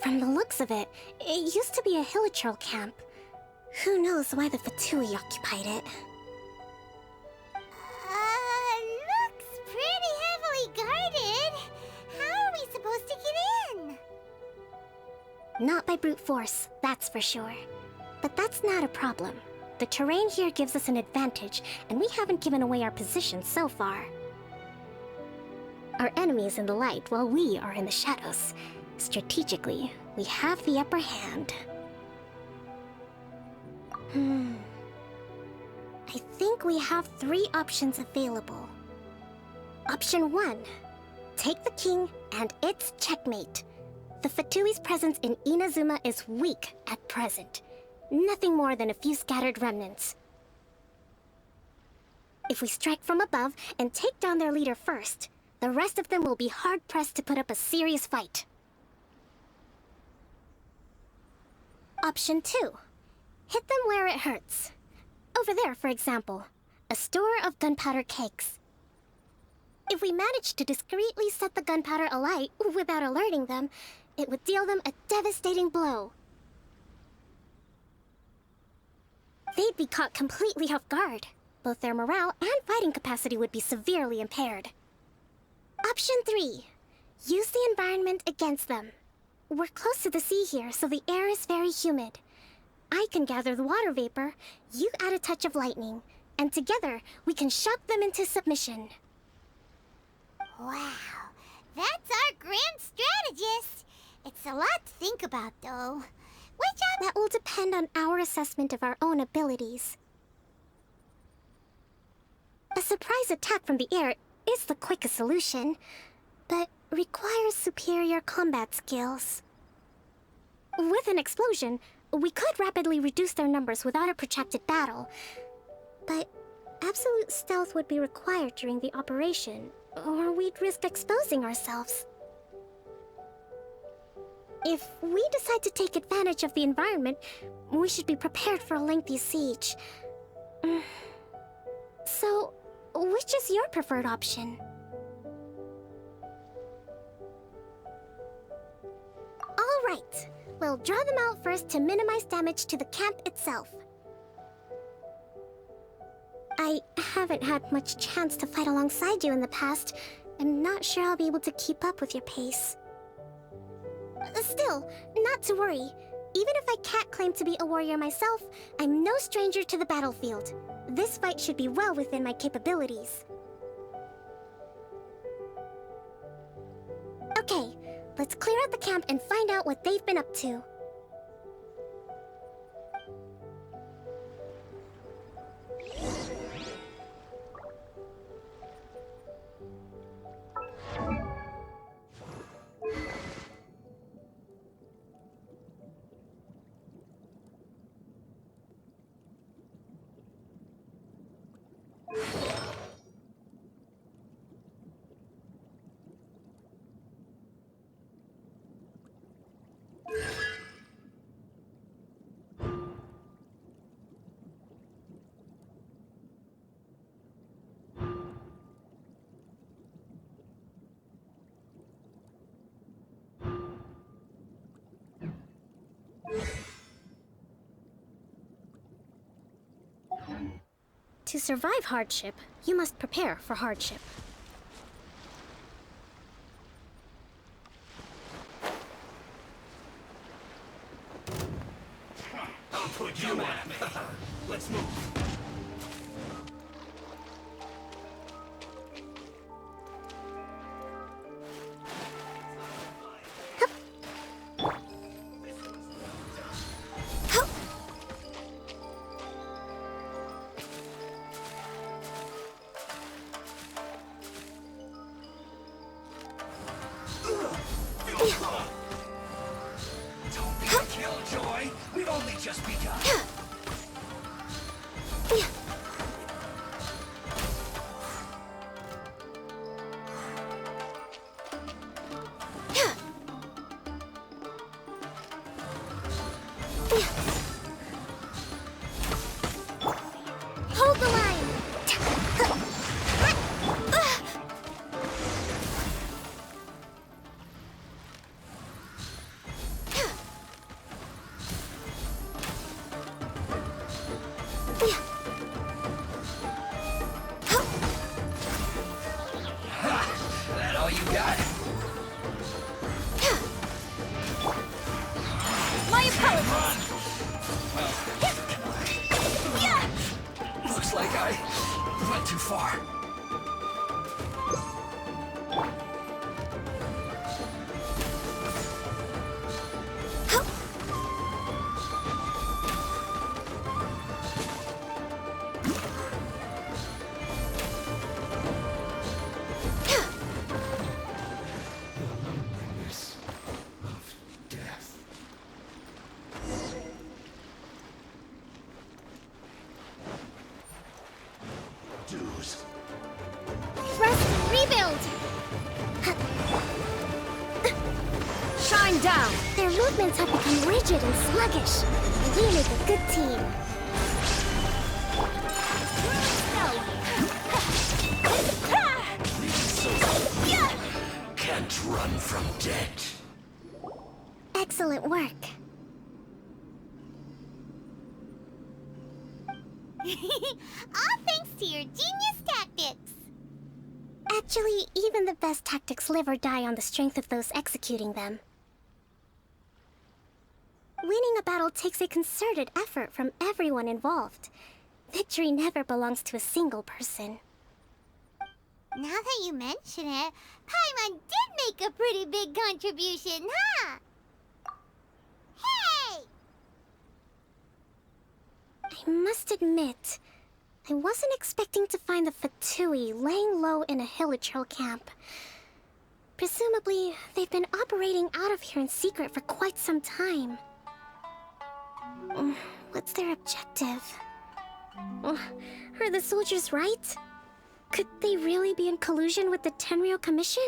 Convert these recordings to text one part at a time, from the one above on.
From the looks of it, it used to be a hilichurl camp. Who knows why the Fatui occupied it? Looks pretty heavily guarded. How are we supposed to get in? Not by brute force, that's for sure. But that's not a problem. The terrain here gives us an advantage, and we haven't given away our position so far. Our enemy is in the light, while we are in the shadows. Strategically, we have the upper hand. I think we have 3 options available. Option 1. Take the king, and it's checkmate. The Fatui's presence in Inazuma is weak at present. Nothing more than a few scattered remnants. If we strike from above and take down their leader first, the rest of them will be hard-pressed to put up a serious fight. Option 2. Hit them where it hurts. Over there, for example, a store of gunpowder cakes. If we manage to discreetly set the gunpowder alight without alerting them, it would deal them a devastating blow. They'd be caught completely off guard. Both their morale and fighting capacity would be severely impaired. Option 3. Use the environment against them. We're close to the sea here, so the air is very humid. I can gather the water vapor, you add a touch of lightning, and together we can shock them into submission. Wow, that's our grand strategist. It's a lot to think about, though. That will depend on our assessment of our own abilities. A surprise attack from the air is the quickest solution, but requires superior combat skills. With an explosion, we could rapidly reduce their numbers without a protracted battle, but absolute stealth would be required during the operation, or we'd risk exposing ourselves. If we decide to take advantage of the environment, we should be prepared for a lengthy siege. So, which is your preferred option? All right, we'll draw them out first to minimize damage to the camp itself. I haven't had much chance to fight alongside you in the past. I'm not sure I'll be able to keep up with your pace. Still, not to worry. Even if I can't claim to be a warrior myself, I'm no stranger to the battlefield. This fight should be well within my capabilities. Okay, let's clear out the camp and find out what they've been up to. To survive hardship, you must prepare for hardship. I'll put you at me. Let's move. Don't be a killjoy. We've only just begun. Hold the line! all you got? My apologies. Run! Well, looks like I went too far. Rest, rebuild! Shine down. Their movements have become rigid and sluggish. We make a good team. Can't run from dead. Excellent work. All thanks to your genius tactics. Actually, even the best tactics live or die on the strength of those executing them. Winning a battle takes a concerted effort from everyone involved. Victory never belongs to a single person. Now that you mention it, Paimon did make a pretty big contribution, huh? Hey! I must admit, I wasn't expecting to find the Fatui laying low in a Hilichurl camp. Presumably, they've been operating out of here in secret for quite some time. What's their objective? Are the soldiers right? Could they really be in collusion with the Tenryou Commission?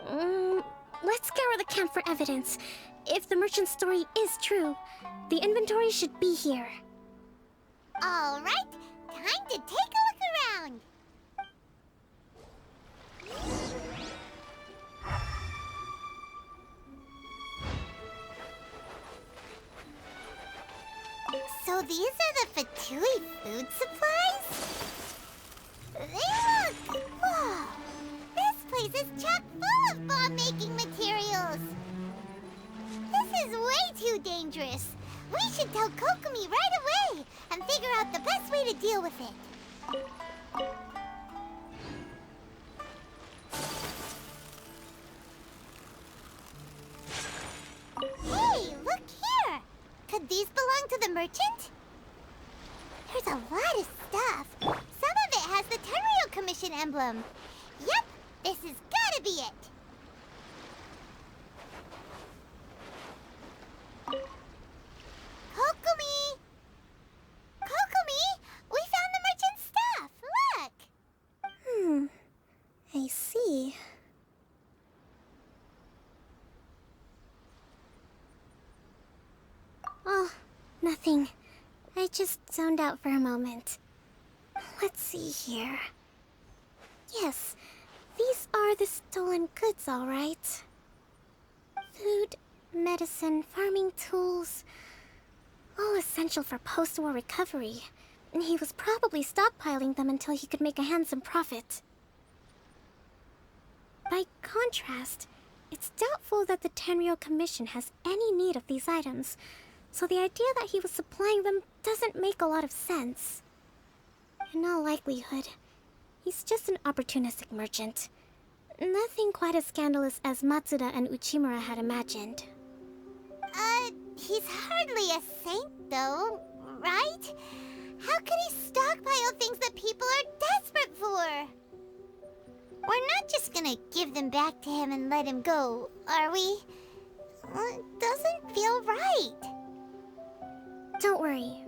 Let's scour the camp for evidence. If the merchant's story is true, the inventory should be here. All right, time to take a look around. So these are the Fatui food supplies? They look... Whoa! This place is chock full of bomb-making materials. This is way too dangerous. We should tell Kokomi right away and figure out the best way to deal with it. Hey, look here! Could these belong to the merchant? There's a lot of stuff. Some of it has the Tenryou Commission emblem. Yep, this has gotta be it. Kokomi! Kokomi! We found the merchant's stuff! Look! I see. Oh, nothing. I just zoned out for a moment. Let's see here. Yes, these are the stolen goods, all right. Food, medicine, farming tools. All essential for post-war recovery. And he was probably stockpiling them until he could make a handsome profit. By contrast, it's doubtful that the Tenryou Commission has any need of these items, so the idea that he was supplying them doesn't make a lot of sense. In all likelihood, he's just an opportunistic merchant. Nothing quite as scandalous as Matsuda and Uchimura had imagined. He's hardly a saint, though, right? How could he stockpile things that people are desperate for? We're not just gonna give them back to him and let him go, are we? It doesn't feel right. Don't worry,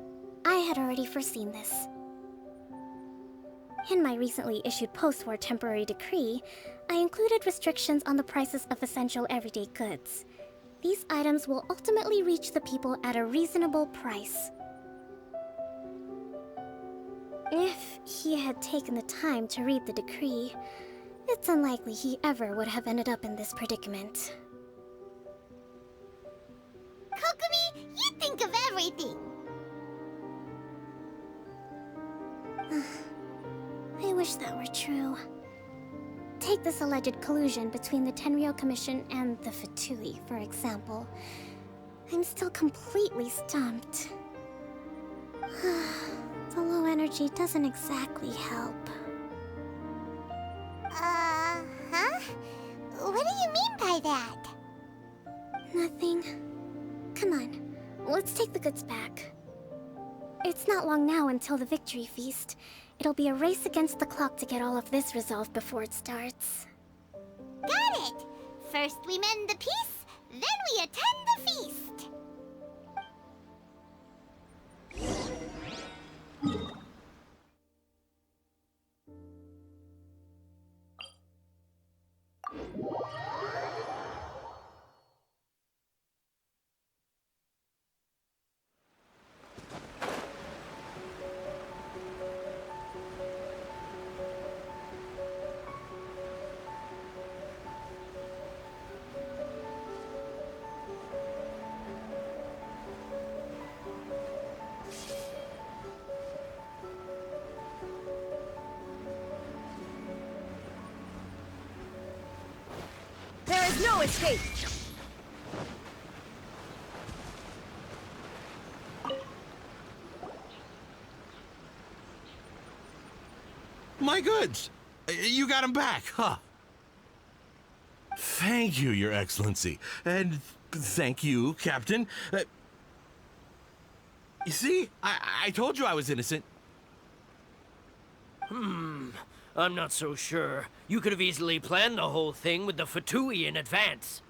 I had already foreseen this. In my recently issued post-war temporary decree, I included restrictions on the prices of essential everyday goods. These items will ultimately reach the people at a reasonable price. If he had taken the time to read the decree, it's unlikely he ever would have ended up in this predicament. Kokomi, you think of everything! I wish that were true. Take this alleged collusion between the Tenryou Commission and the Fatui, for example. I'm still completely stumped. The low energy doesn't exactly help. Huh? What do you mean by that? Nothing. Come on, let's take the goods back. It's not long now until the victory feast. It'll be a race against the clock to get all of this resolved before it starts. Got it! First we mend the peace, then we attend the feast! There is no escape! My goods! You got them back, huh? Thank you, Your Excellency. And thank you, Captain. You see? I told you I was innocent. I'm not so sure. You could have easily planned the whole thing with the Fatui in advance.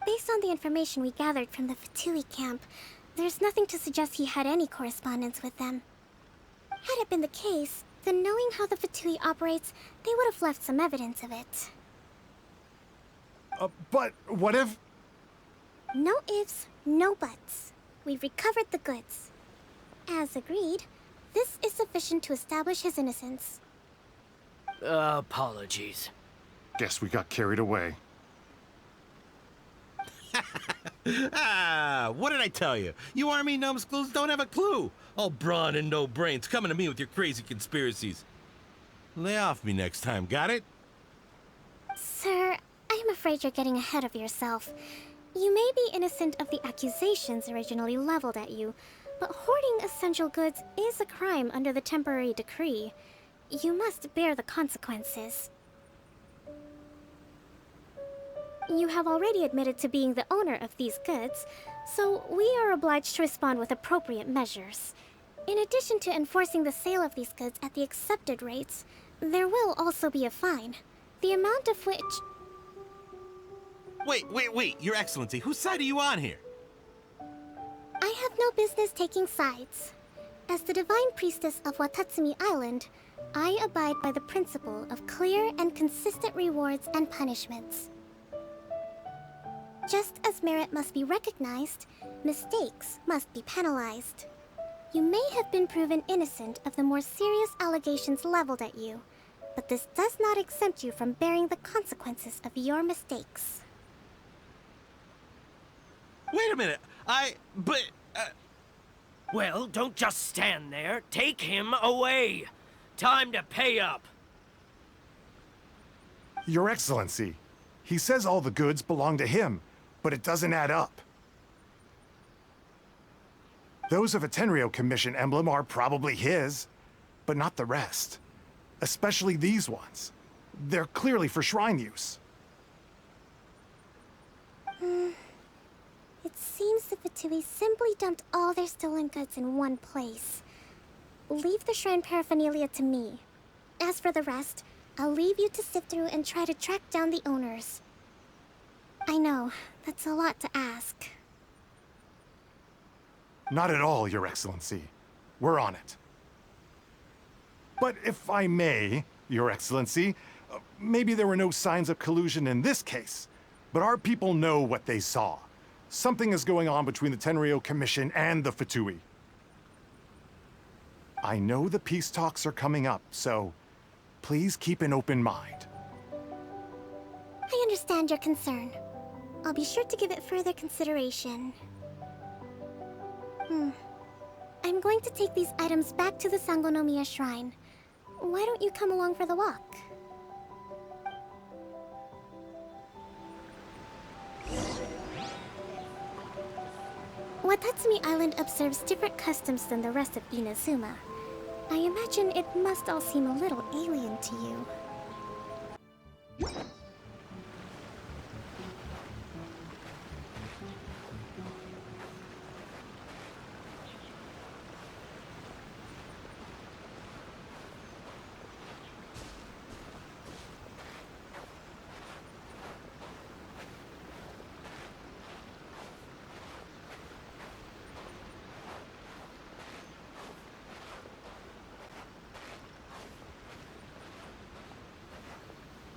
Based on the information we gathered from the Fatui camp, there's nothing to suggest he had any correspondence with them. Had it been the case, then knowing how the Fatui operates, they would have left some evidence of it. But what if... No ifs, no buts. We've recovered the goods. As agreed, this is sufficient to establish his innocence. Apologies. Guess we got carried away. What did I tell you? You army numbskulls don't have a clue. All brawn and no brains coming to me with your crazy conspiracies. Lay off me next time, got it? Sir, I'm afraid you're getting ahead of yourself. You may be innocent of the accusations originally leveled at you, but hoarding essential goods is a crime under the temporary decree. You must bear the consequences. You have already admitted to being the owner of these goods, so we are obliged to respond with appropriate measures. In addition to enforcing the sale of these goods at the accepted rates, there will also be a fine, the amount of which... Wait, Your Excellency, whose side are you on here? I have no business taking sides. As the Divine Priestess of Watatsumi Island, I abide by the principle of clear and consistent rewards and punishments. Just as merit must be recognized, mistakes must be penalized. You may have been proven innocent of the more serious allegations leveled at you, but this does not exempt you from bearing the consequences of your mistakes. Wait a minute, Well, don't just stand there. Take him away. Time to pay up. Your Excellency, he says all the goods belong to him, but it doesn't add up. Those of a Tenryou Commission emblem are probably his, but not the rest. Especially these ones. They're clearly for shrine use. It seems the Fatui simply dumped all their stolen goods in one place. Leave the shrine paraphernalia to me. As for the rest, I'll leave you to sift through and try to track down the owners. I know, that's a lot to ask. Not at all, Your Excellency. We're on it. But if I may, Your Excellency, maybe there were no signs of collusion in this case, but our people know what they saw. Something is going on between the Tenryou Commission and the Fatui. I know the peace talks are coming up, so please keep an open mind. I understand your concern. I'll be sure to give it further consideration. I'm going to take these items back to the Sangonomiya Shrine. Why don't you come along for the walk? Watatsumi Island observes different customs than the rest of Inazuma. I imagine it must all seem a little alien to you.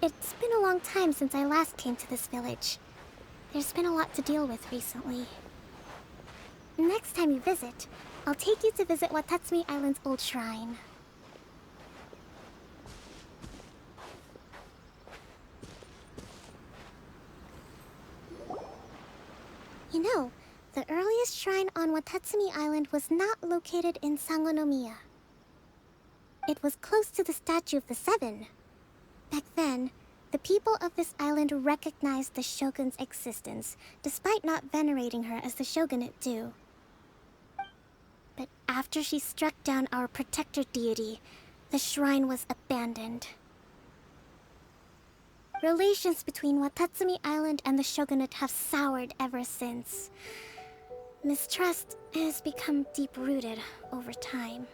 It's been a long time since I last came to this village. There's been a lot to deal with recently. Next time you visit, I'll take you to visit Watatsumi Island's old shrine. You know, the earliest shrine on Watatsumi Island was not located in Sangonomiya. It was close to the Statue of the Seven. Back then, the people of this island recognized the shogun's existence, despite not venerating her as the shogunate do. But after she struck down our protector deity, the shrine was abandoned. Relations between Watatsumi Island and the shogunate have soured ever since. Mistrust has become deep-rooted over time.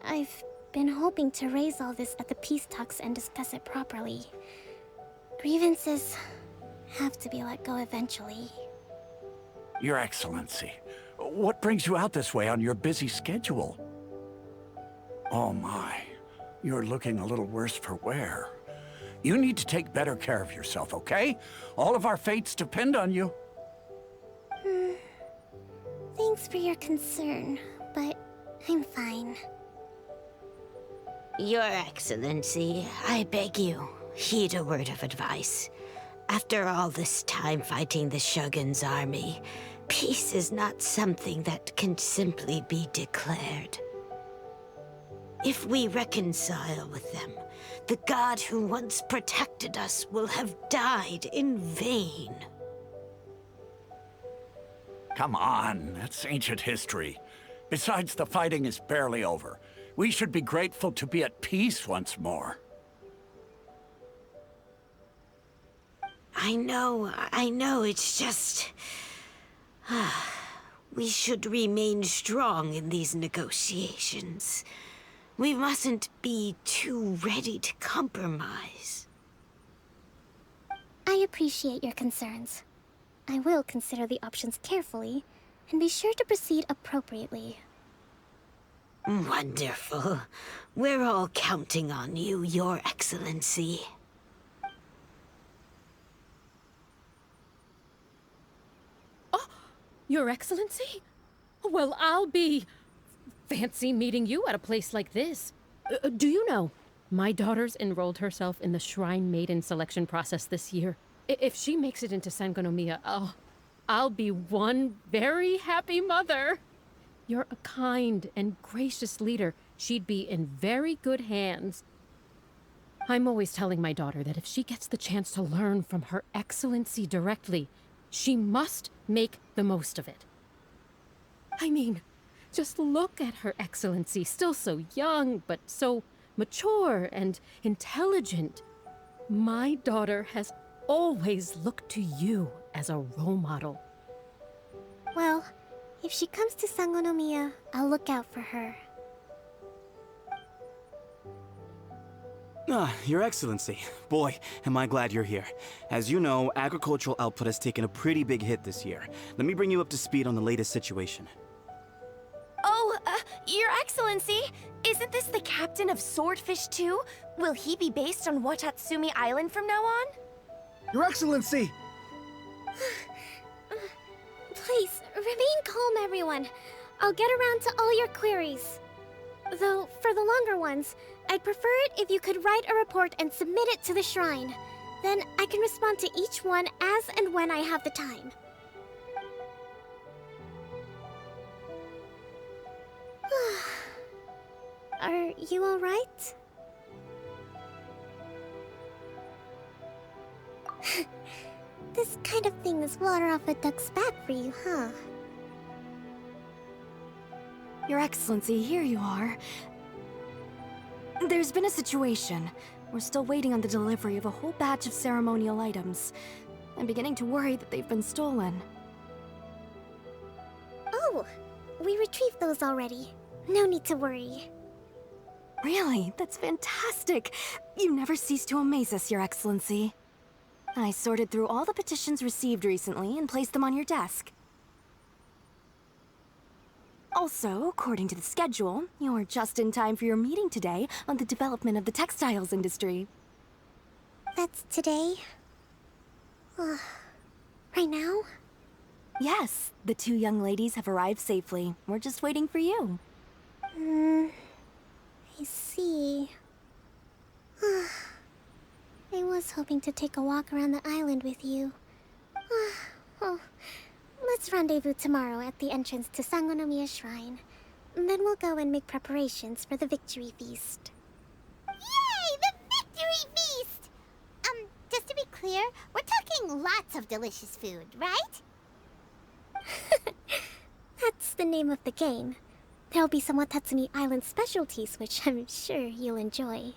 I've been hoping to raise all this at the peace talks and discuss it properly. Grievances have to be let go eventually. Your Excellency, what brings you out this way on your busy schedule? Oh my, you're looking a little worse for wear. You need to take better care of yourself, okay? All of our fates depend on you. Thanks for your concern, but I'm fine. Your Excellency, I beg you, heed a word of advice. After all this time fighting the Shogun's army, peace is not something that can simply be declared. If we reconcile with them, the god who once protected us will have died in vain. Come on, that's ancient history. Besides, the fighting is barely over. We should be grateful to be at peace once more. I know, it's just... we should remain strong in these negotiations. We mustn't be too ready to compromise. I appreciate your concerns. I will consider the options carefully, and be sure to proceed appropriately. Wonderful. We're all counting on you, Your Excellency. Oh, Your Excellency? Well, I'll be... fancy meeting you at a place like this. Do you know, my daughter's enrolled herself in the Shrine Maiden selection process this year. If she makes it into Sangonomiya, I'll be one very happy mother. You're a kind and gracious leader. She'd be in very good hands. I'm always telling my daughter that if she gets the chance to learn from Her Excellency directly, she must make the most of it. I mean, just look at Her Excellency, still so young, but so mature and intelligent. My daughter has always looked to you as a role model. Well, if she comes to Sangonomiya, I'll look out for her. Your Excellency. Boy, am I glad you're here. As you know, agricultural output has taken a pretty big hit this year. Let me bring you up to speed on the latest situation. Oh, Your Excellency! Isn't this the captain of Swordfish too? Will he be based on Watatsumi Island from now on? Your Excellency! Please, remain calm, everyone. I'll get around to all your queries. Though, for the longer ones, I'd prefer it if you could write a report and submit it to the shrine. Then I can respond to each one as and when I have the time. Are you all right? This kind of thing is water off a duck's back for you, huh? Your Excellency, here you are. There's been a situation. We're still waiting on the delivery of a whole batch of ceremonial items. I'm beginning to worry that they've been stolen. Oh, we retrieved those already. No need to worry. Really? That's fantastic! You never cease to amaze us, Your Excellency. I sorted through all the petitions received recently and placed them on your desk. Also, according to the schedule, you're just in time for your meeting today on the development of the textiles industry. That's today? Right now? Yes, the two young ladies have arrived safely. We're just waiting for you. I see. I was hoping to take a walk around the island with you. Well, let's rendezvous tomorrow at the entrance to Sangonomiya Shrine. Then we'll go and make preparations for the victory feast. Yay! The victory feast! Just to be clear, we're talking lots of delicious food, right? That's the name of the game. There'll be some Watatsumi Island specialties which I'm sure you'll enjoy.